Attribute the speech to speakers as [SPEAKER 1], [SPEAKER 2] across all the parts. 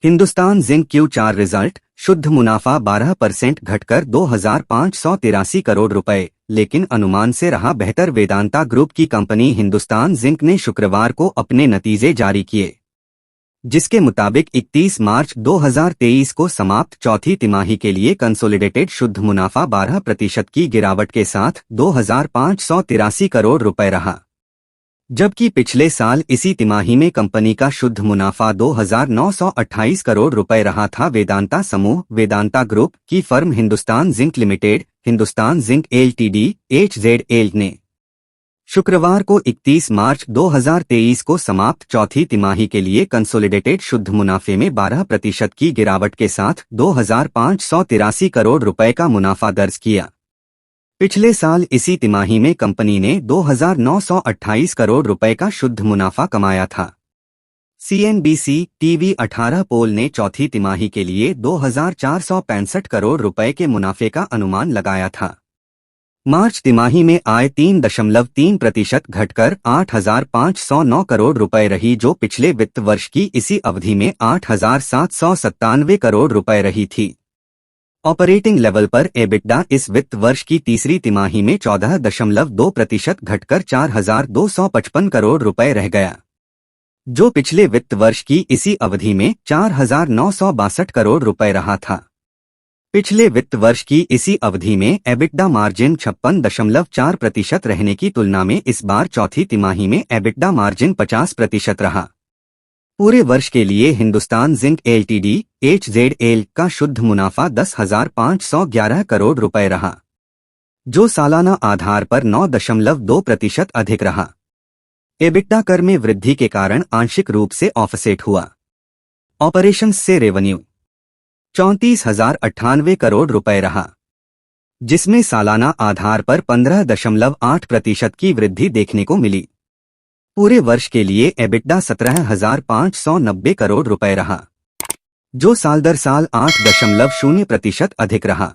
[SPEAKER 1] Hindustan zinc Q4 result, शुद्ध मुनाफा 12% घटकर 2,583 करोड़ रुपए, लेकिन अनुमान से रहा बेहतर। वेदांता ग्रुप की कंपनी हिंदुस्तान जिंक ने शुक्रवार को अपने नतीजे जारी किए, जिसके मुताबिक 31 मार्च 2023 को समाप्त चौथी तिमाही के लिए कंसोलिडेटेड शुद्ध मुनाफा 12% की गिरावट के साथ 2,583 करोड़ रुपए रहा, जबकि पिछले साल इसी तिमाही में कंपनी का शुद्ध मुनाफा 2,928 करोड़ रुपए रहा था। वेदांता समूह, वेदांता ग्रुप की firm Hindustan zinc limited, Hindustan zinc LTD (HZL) ने शुक्रवार को 31 मार्च 2023 को समाप्त चौथी तिमाही के लिए कंसोलिडेटेड शुद्ध मुनाफे में 12% की गिरावट के साथ 2,583 करोड़ रुपए का मुनाफा दर्ज किया। पिछले साल इसी तिमाही में कंपनी ने 2,928 करोड़ रुपए का शुद्ध मुनाफा कमाया था। CNBC TV 18 पोल ने चौथी तिमाही के लिए 2,465 करोड़ रुपए के मुनाफे का अनुमान लगाया था। मार्च तिमाही में आय 3.3% घटकर 8,509 करोड़ रुपए रही, जो पिछले वित्त वर्ष की इसी अवधि में 8,797 करोड़ रुपए रही थी। ऑपरेटिंग लेवल पर एबिटडा इस वित्त वर्ष की तीसरी तिमाही में 14.2% घटकर 4,255 करोड़ रुपए रह गया, जो पिछले वित्त वर्ष की इसी अवधि में 4,962 करोड़ रुपए रहा था। पिछले वित्त वर्ष की इसी अवधि में एबिटडा मार्जिन 56.4% रहने की तुलना में इस बार चौथी तिमाही में एबिटडा मार्जिन 50% रहा। पूरे वर्ष के लिए हिंदुस्तान जिंक एलटीडी (HZL) का शुद्ध मुनाफा 10,511 करोड़ रुपए रहा, जो सालाना आधार पर 9.2% अधिक रहा। एबिटडा कर में वृद्धि के कारण आंशिक रूप से ऑफसेट हुआ। ऑपरेशंस से रेवेन्यू 34,098 करोड़ रुपए रहा, जिसमें सालाना आधार पर 15.8% की वृद्धि देखने को मिली। पूरे वर्ष के लिए एबिटडा 17,590 करोड़ रुपए रहा, जो साल दर साल 8.0% अधिक रहा।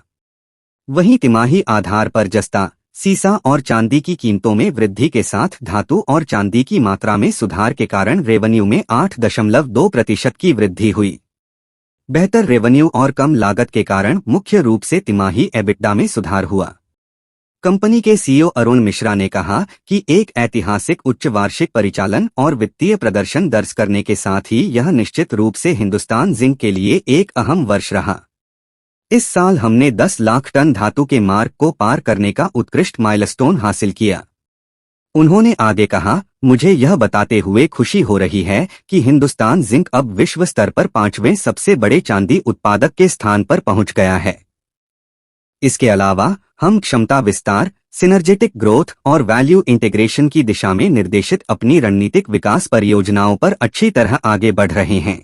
[SPEAKER 1] वहीं तिमाही आधार पर जस्ता, सीसा और चांदी की कीमतों में वृद्धि के साथ धातु और चांदी की मात्रा में सुधार के कारण रेवेन्यू में 8.2% की वृद्धि हुई। बेहतर रेवेन्यू और कम लागत के कारण मुख्य रूप से तिमाही एबिटडा में सुधार हुआ। कंपनी के CEO अरुण मिश्रा ने कहा कि एक ऐतिहासिक उच्च वार्षिक परिचालन और वित्तीय प्रदर्शन दर्ज करने के साथ ही यह निश्चित रूप से हिंदुस्तान जिंक के लिए एक अहम वर्ष रहा। इस साल हमने 10 लाख टन धातु के मार्क को पार करने का उत्कृष्ट माइलस्टोन हासिल किया। उन्होंने आगे कहा, मुझे यह बताते हुए खुशी हो रही है कि हिंदुस्तान जिंक अब विश्व स्तर पर 5वें सबसे बड़े चांदी उत्पादक के स्थान पर पहुंच गया है। इसके अलावा हम क्षमता विस्तार, सिनर्जेटिक ग्रोथ और वैल्यू इंटीग्रेशन की दिशा में निर्देशित अपनी रणनीतिक विकास परियोजनाओं पर अच्छी तरह आगे बढ़ रहे हैं।